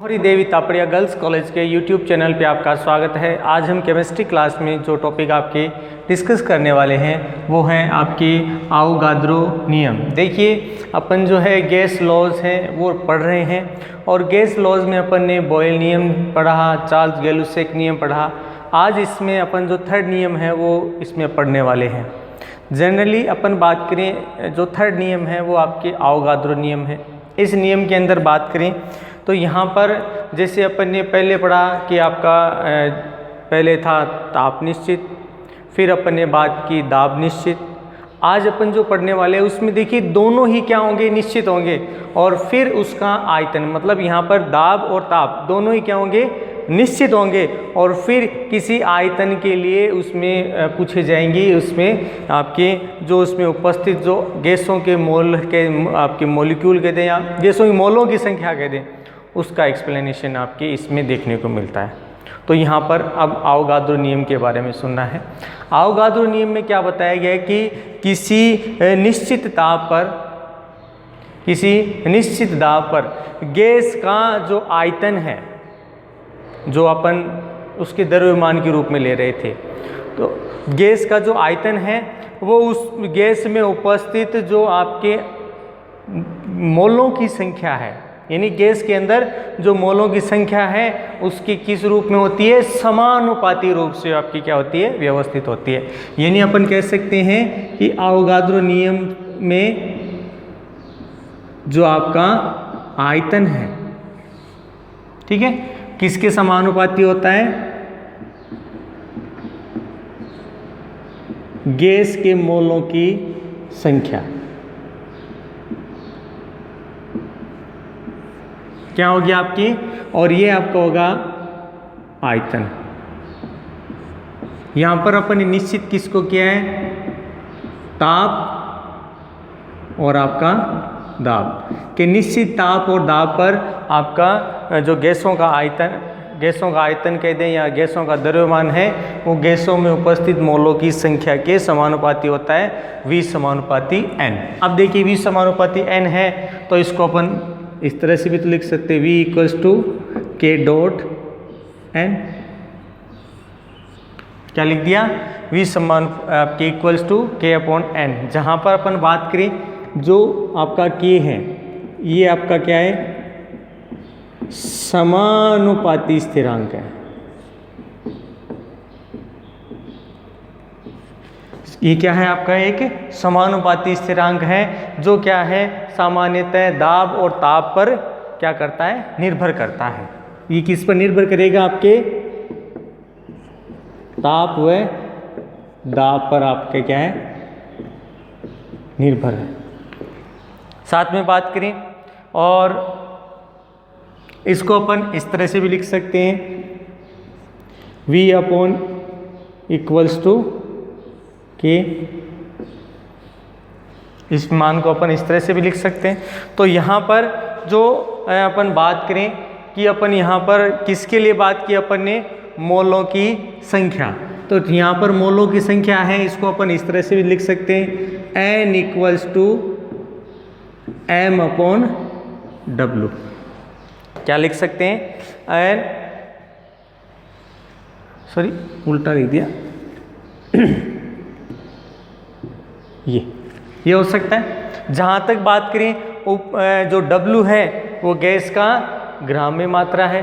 हरी देवी Tapadia girls college के YouTube channel पे आपका स्वागत है। आज हम केमिस्ट्री क्लास में जो टॉपिक आपके डिस्कस करने वाले हैं वो हैं आपकी आवोगाद्रो नियम। देखिए अपन जो है गैस लॉज हैं वो पढ़ रहे हैं और गैस लॉज में अपन ने बॉयल नियम पढ़ा, चार्ल्स गैलुसेक नियम पढ़ा। आज इसमें अपन जो थर्ड नियम है वो इसमें पढ़ने वाले हैं। जनरली अपन बात करें जो थर्ड नियम है वो आपके आवोगाद्रो नियम है। इस नियम के अंदर बात करें तो यहाँ पर जैसे अपन ने पहले पढ़ा कि आपका पहले था ताप निश्चित, फिर अपन ने बात की दाब निश्चित। आज अपन जो पढ़ने वाले हैं उसमें देखिए दोनों ही क्या होंगे, निश्चित होंगे, और फिर उसका आयतन मतलब यहाँ पर दाब और ताप दोनों ही क्या होंगे, निश्चित होंगे, और फिर किसी आयतन के लिए उसमें पूछे जाएंगी, उसमें आपके जो उसमें उपस्थित जो गैसों के मोल के आपके मॉलिक्यूल कह दें या गैसों की मोलों की संख्या कह दें, उसका एक्सप्लेनेशन आपके इसमें देखने को मिलता है। तो यहाँ पर अब आवोगाद्रो नियम के बारे में सुनना है। आवोगाद्रो नियम में क्या बताया गया है कि किसी निश्चित दाब पर गैस का जो आयतन है, जो अपन उसके द्रव्यमान के रूप में ले रहे थे, तो गैस का जो आयतन है वो उस गैस में उपस्थित जो आपके मोलों की संख्या है, यानी गैस के अंदर जो मोलों की संख्या है उसकी किस रूप में होती है, समानुपाती रूप से आपकी क्या होती है, व्यवस्थित होती है। यानी अपन कह सकते हैं कि आवोगाद्रो नियम में जो आपका आयतन है, ठीक है, किसके समानुपाती होता है, गैस के मोलों की संख्या। क्या होगी आपकी, और ये आपका होगा आयतन। यहां पर अपन ने निश्चित किसको किया है, ताप और आपका दाब, कि निश्चित ताप और दाब पर आपका जो गैसों का आयतन कह दें या गैसों का द्रव्यमान है वो गैसों में उपस्थित मोलों की संख्या के समानुपाती होता है, V समानुपाती N। अब देखिए V समानुपाती N है तो इसको अपन इस तरह से भी तो लिख सकते हैं, V equals to K dot N। क्या लिख दिया, V समान आपके equals to K upon N। जहां पर अपन बात करें जो आपका K है ये आपका क्या है, समानुपाती स्थिरांक है। ये क्या है आपका, एक समानुपाती स्थिरांक है जो क्या है, सामान्यतः दाब और ताप पर क्या करता है, निर्भर करता है। ये किस पर निर्भर करेगा, आपके ताप व दाब पर आपके क्या है, निर्भर है। साथ में बात करें और इसको अपन इस तरह से भी लिख सकते हैं, V upon equals to K। इस मान को अपन इस तरह से भी लिख सकते हैं। तो यहाँ पर जो अपन बात करें कि अपन यहाँ पर किसके लिए बात की, अपन ने मोलों की संख्या, तो यहाँ पर मोलों की संख्या है, इसको अपन इस तरह से भी लिख सकते हैं, N equals to M upon W। क्या लिख सकते हैं, उल्टा लिख दिया ये हो सकता है। जहाँ तक बात करें जो W है वो गैस का ग्राम में मात्रा है,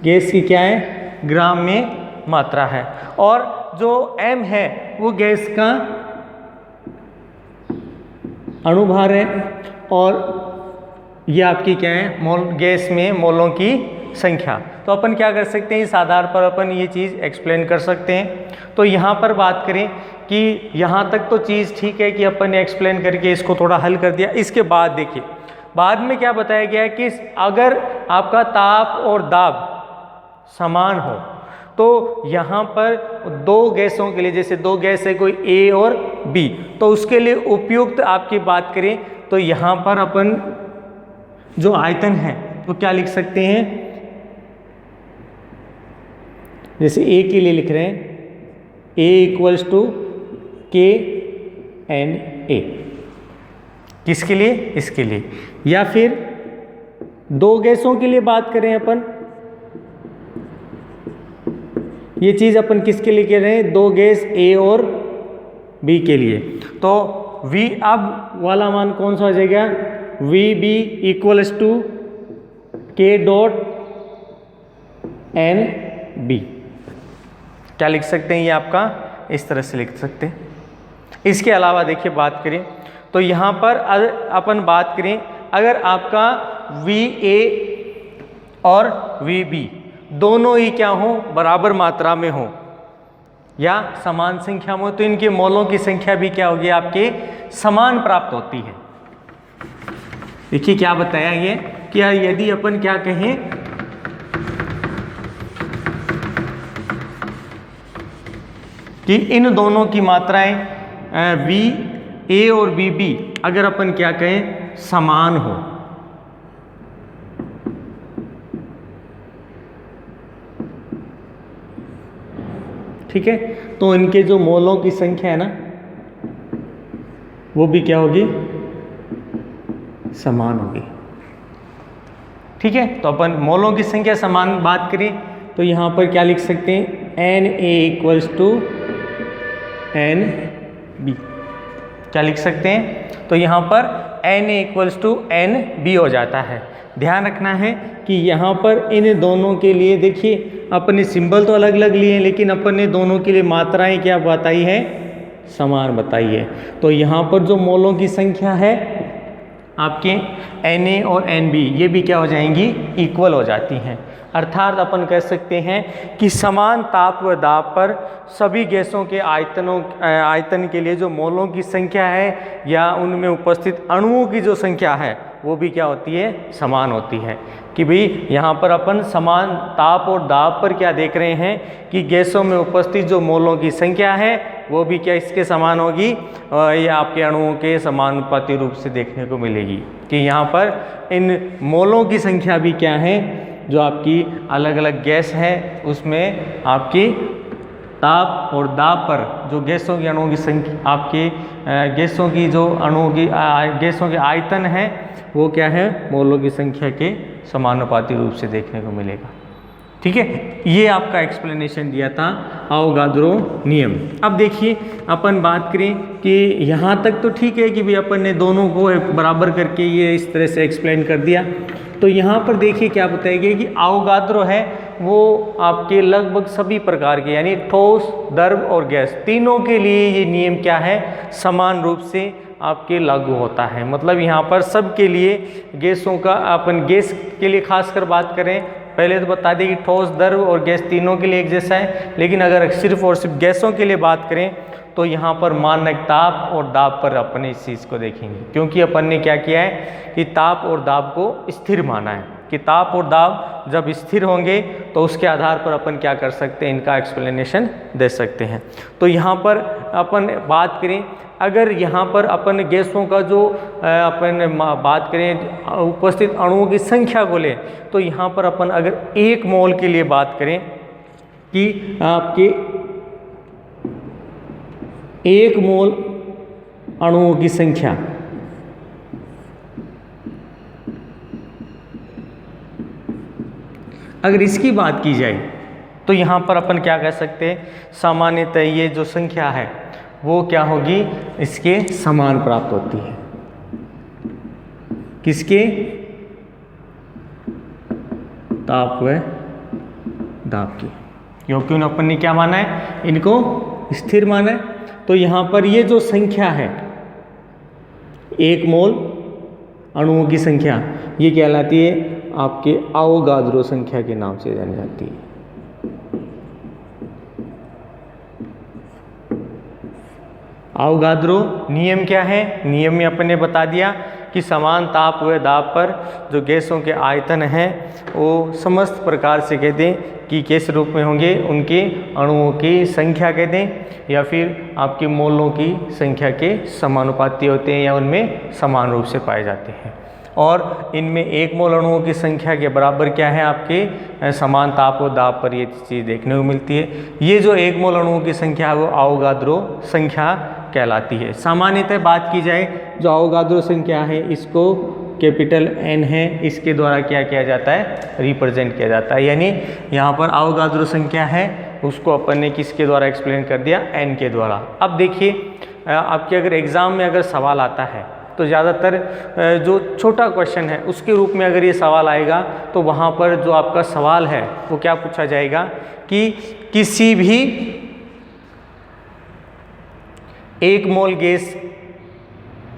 गैस की क्या है, ग्राम में मात्रा है, और जो M है वो गैस का अणुभार है, और ये आपकी क्या है, गैस में मोलों की संख्या। तो अपन क्या कर सकते हैं, इस आधार पर अपन ये चीज़ एक्सप्लेन कर सकते हैं। तो यहाँ पर बात करें कि यहाँ तक तो चीज़ ठीक है कि अपन ने एक्सप्लेन करके इसको थोड़ा हल कर दिया। इसके बाद देखिए बाद में क्या बताया गया है कि अगर आपका ताप और दाब समान हो तो यहाँ पर दो गैसों के लिए, जैसे दो गैस है कोई A और B, तो उसके लिए उपयुक्त आपकी बात करें तो यहाँ पर अपन जो आयतन है तो क्या लिख सकते हैं, जैसे A के लिए लिख रहे हैं A equals to K N A। किसके लिए? इसके लिए। या फिर दो गैसों के लिए बात करें अपन, ये चीज अपन किसके लिए कह रहे हैं? दो गैस ए और बी के लिए। तो V अब वाला मान कौन सा हो जाएगा? VB equals to K dot NB। क्या लिख सकते हैं? ये आपका इस तरह से लिख सकते हैं। इसके अलावा देखिए बात करें तो यहाँ पर अपन बात करें, अगर आपका VA और VB दोनों ही क्या हो? बराबर मात्रा में हो या समान संख्या में हो, तो इनके मोलों की संख्या भी क्या होगी? आपके समान प्राप्त होती है। देखिए क्या बताया ये कि यदि अपन क्या कहें कि इन दोनों की मात्राएं VA और VB अगर अपन क्या कहें समान हो, ठीक है, तो इनके जो मोलों की संख्या है ना वो भी क्या होगी? समान होगी। ठीक है, तो अपन मोलों की संख्या समान बात करें तो यहाँ पर क्या लिख सकते हैं? Na equals to NB। क्या लिख सकते हैं? तो यहाँ पर Na इक्वल्स टू NB हो जाता है। ध्यान रखना है कि यहाँ पर इन दोनों के लिए देखिए अपने सिंबल तो अलग अलग लिए हैं, लेकिन अपन ने दोनों के लिए मात्राएं क्या बताई है? समान बताई है। तो यहाँ पर जो मोलों की संख्या है आपके Na और Nb ये भी क्या हो जाएंगी? इक्वल हो जाती हैं। अर्थात अपन कह सकते हैं कि समान ताप व दाब पर सभी गैसों के आयतन के लिए जो मोलों की संख्या है या उनमें उपस्थित अणुओं की जो संख्या है वो भी क्या होती है? समान होती है। कि भाई यहाँ पर अपन समान ताप और दाब पर क्या देख रहे हैं कि गैसों में उपस्थित जो मोलों की संख्या है वो भी क्या इसके समान होगी? ये आपके अणुओं के समानुपाती रूप से देखने को मिलेगी कि यहाँ पर इन मोलों की संख्या भी क्या है? जो आपकी अलग अलग गैस है उसमें आपकी ताप और दाब पर जो गैसों की अणुओं की संख्या, आपके गैसों की जो अणुओं की गैसों के आयतन है वो क्या है? मोलों की संख्या के समानुपाती रूप से देखने को मिलेगा। ठीक है, ये आपका एक्सप्लेनेशन दिया था अवोगाद्रो नियम। अब देखिए अपन बात करें कि यहाँ तक तो ठीक है कि भाई अपन ने दोनों को बराबर करके ये इस तरह से एक्सप्लेन कर दिया। तो यहाँ पर देखिए क्या बताया गया कि अवोगाद्रो है वो आपके लगभग सभी प्रकार के यानी ठोस, द्रव और गैस तीनों के लिए ये नियम क्या है? समान रूप से आपके लागू होता है। मतलब यहाँ पर सब के लिए गैसों का, अपन गैस के लिए खासकर बात करें, पहले तो बता दें कि ठोस, द्रव और गैस तीनों के लिए एक जैसा है, लेकिन अगर सिर्फ और सिर्फ गैसों के लिए बात करें तो यहाँ पर मानक ताप और दाब पर अपन इस चीज़ को देखेंगे, क्योंकि अपन ने क्या किया है कि ताप और दाब को स्थिर माना है कि ताप और दाब जब स्थिर होंगे तो उसके आधार पर अपन क्या कर सकते हैं? इनका एक्सप्लेनेशन दे सकते हैं। तो यहाँ पर अपन बात करें, अगर यहाँ पर अपन गैसों का जो अपन बात करें उपस्थित अणुओं की संख्या को लें तो यहाँ पर अपन अगर 1 मोल के लिए बात करें कि आपके 1 मोल अणुओं की संख्या अगर इसकी बात की जाए तो यहाँ पर अपन क्या कह सकते हैं? सामान्यतः ये जो संख्या है वो क्या होगी? इसके समान प्राप्त होती है। किसके? ताप व दाब की, क्योंकि अपन ने क्या माना है? इनको स्थिर माना है। तो यहाँ पर ये जो संख्या है 1 मोल अणुओं की संख्या ये कहलाती है आपके अवोगाद्रो संख्या के नाम से जानी जाती है। अवोगाद्रो नियम क्या है? नियम में अपन ने बता दिया कि समान ताप व दाब पर जो गैसों के आयतन हैं वो समस्त प्रकार से कहते हैं कि किस रूप में होंगे? उनके अणुओं की संख्या कहते हैं या फिर आपके मोलों की संख्या के समानुपाती होते हैं या उनमें समान रूप से पाए जाते हैं। और इनमें 1 मोल अणुओं की संख्या के बराबर क्या है? आपके समान ताप और दाब पर ये चीज़ देखने को मिलती है। ये जो 1 मोल अणुओं की संख्या है वो अवोगाद्रो संख्या कहलाती है। सामान्यतः बात की जाए जो अवोगाद्रो संख्या है इसको कैपिटल N है, इसके द्वारा क्या किया जाता है, रिप्रेजेंट किया जाता है। यानी यहाँ पर अवोगाद्रो संख्या है उसको अपन ने किसके द्वारा एक्सप्लेन कर दिया, N के द्वारा। अब देखिए आपके अगर एग्ज़ाम में अगर सवाल आता है तो ज़्यादातर जो छोटा क्वेश्चन है उसके रूप में अगर ये सवाल आएगा तो वहाँ पर जो आपका सवाल है वो क्या पूछा जाएगा कि किसी भी 1 मोल गैस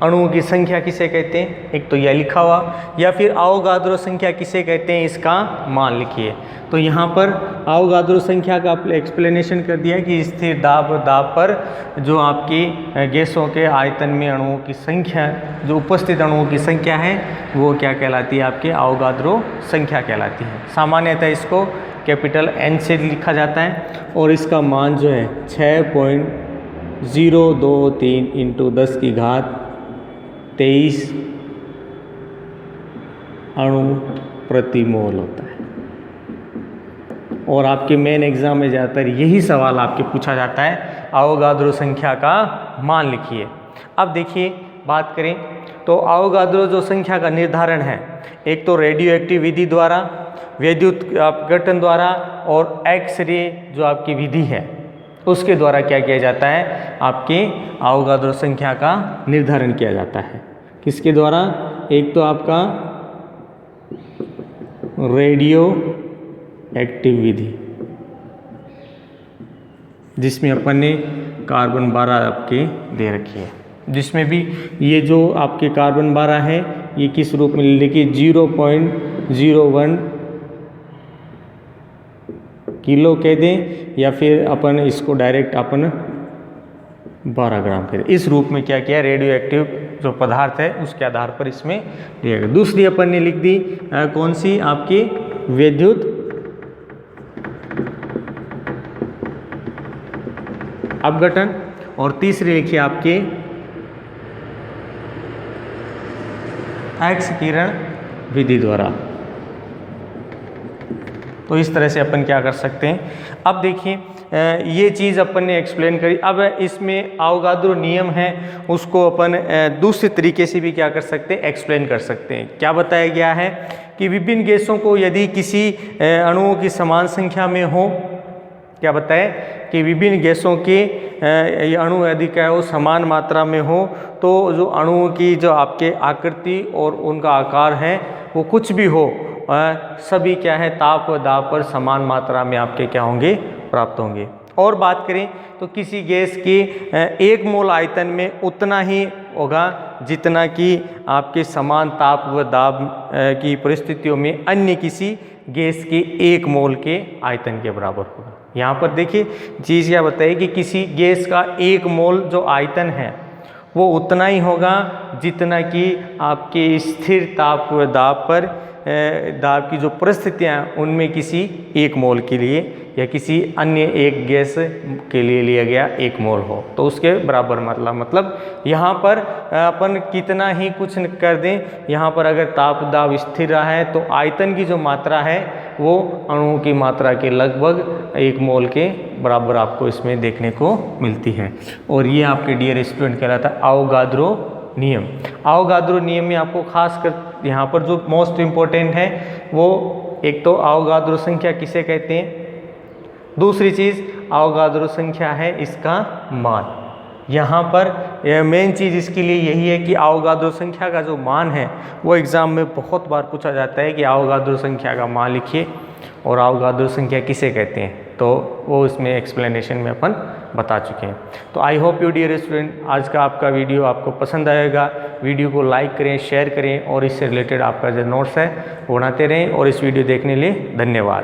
अणुओं की संख्या किसे कहते हैं, एक तो यह लिखा हुआ, या फिर अवोगाद्रो संख्या किसे कहते हैं इसका मान लिखिए। तो यहाँ पर अवोगाद्रो संख्या का एक्सप्लेनेशन कर दिया कि स्थिर दाब पर जो आपकी गैसों के आयतन में अणुओं की संख्या, जो उपस्थित अणुओं की संख्या है वो क्या कहलाती है, आपके अवोगाद्रो संख्या कहलाती है। सामान्यतः इसको कैपिटल N से लिखा जाता है और इसका मान जो है 6.023 × 10⁻23 अणु प्रति मोल होता है। और आपके मेन एग्जाम में ज़्यादातर यही सवाल आपके पूछा जाता है, अवोगाद्रो संख्या का मान लिखिए। अब देखिए बात करें तो अवोगाद्रो जो संख्या का निर्धारण है, एक तो रेडियो एक्टिव विधि द्वारा, विद्युत अपघटन द्वारा और एक्स रे जो आपकी विधि है उसके द्वारा क्या किया जाता है, आपके अवोगाद्रो संख्या का निर्धारण किया जाता है। किसके द्वारा, एक तो आपका रेडियो एक्टिव विधि जिसमें अपन ने कार्बन 12 आपके दे रखी है, जिसमें भी ये जो आपके कार्बन 12 है ये किस रूप में लिखिए 0.01 किलो कह दें या फिर अपन इसको डायरेक्ट अपन 12 ग्राम करें, इस रूप में क्या किया रेडियो एक्टिव जो पदार्थ है उसके आधार पर इसमें दिया गया। दूसरी अपन ने लिख दी कौन सी, आपकी विद्युत अपघटन, और तीसरी लिखिए आपके एक्स किरण विधि द्वारा। तो इस तरह से अपन क्या कर सकते हैं। अब देखिए ये चीज़ अपन ने एक्सप्लेन करी। अब इसमें अवोगाद्रो नियम है उसको अपन दूसरे तरीके से भी क्या कर सकते हैं, एक्सप्लेन कर सकते हैं। क्या बताया गया है कि विभिन्न गैसों को यदि किसी अणुओं की समान संख्या में हो, क्या बताए कि विभिन्न गैसों के ये अणु यदि क्या हो समान मात्रा में हो तो जो अणुओं की जो आपके आकृति और उनका आकार है वो कुछ भी हो, सभी क्या है ताप व दाब पर समान मात्रा में आपके क्या होंगे, प्राप्त होंगे। और बात करें तो किसी गैस के 1 मोल आयतन में उतना ही होगा जितना कि आपके समान ताप व दाब की परिस्थितियों में अन्य किसी गैस के 1 मोल के आयतन के बराबर होगा। यहाँ पर देखिए चीज़ क्या बताइए कि किसी गैस का 1 मोल जो आयतन है वो उतना ही होगा जितना कि आपके स्थिर ताप व दाब पर दाब की जो परिस्थितियाँ हैं उनमें किसी 1 मोल के लिए या किसी अन्य एक गैस के लिए लिया गया 1 मोल हो तो उसके बराबर मतलब यहाँ पर अपन कितना ही कुछ कर दें, यहाँ पर अगर ताप दाब स्थिर रहा है तो आयतन की जो मात्रा है वो अणुओं की मात्रा के लगभग 1 मोल के बराबर आपको इसमें देखने को मिलती है। और ये आपके डियर स्टूडेंट कहलाता है अवोगाद्रो नियम। अवोगाद्रो नियम में आपको खास कर यहाँ पर जो मोस्ट इम्पोर्टेंट है वो एक तो अवोगाद्रो संख्या किसे कहते हैं, दूसरी चीज़ अवोगाद्रो संख्या है इसका मान। यहाँ पर मेन चीज़ इसके लिए यही है कि अवोगाद्रो संख्या का जो मान है वो एग्ज़ाम में बहुत बार पूछा जाता है कि अवोगाद्रो संख्या का मान लिखिए और अवोगाद्रो संख्या किसे कहते हैं, तो वो इसमें एक्सप्लेनेशन में अपन बता चुके हैं। तो I hope you dear student आज का आपका वीडियो आपको पसंद आएगा। वीडियो को लाइक करें, शेयर करें और इससे रिलेटेड आपका जो नोट्स है वो बनाते रहें। और इस वीडियो देखने के लिए धन्यवाद।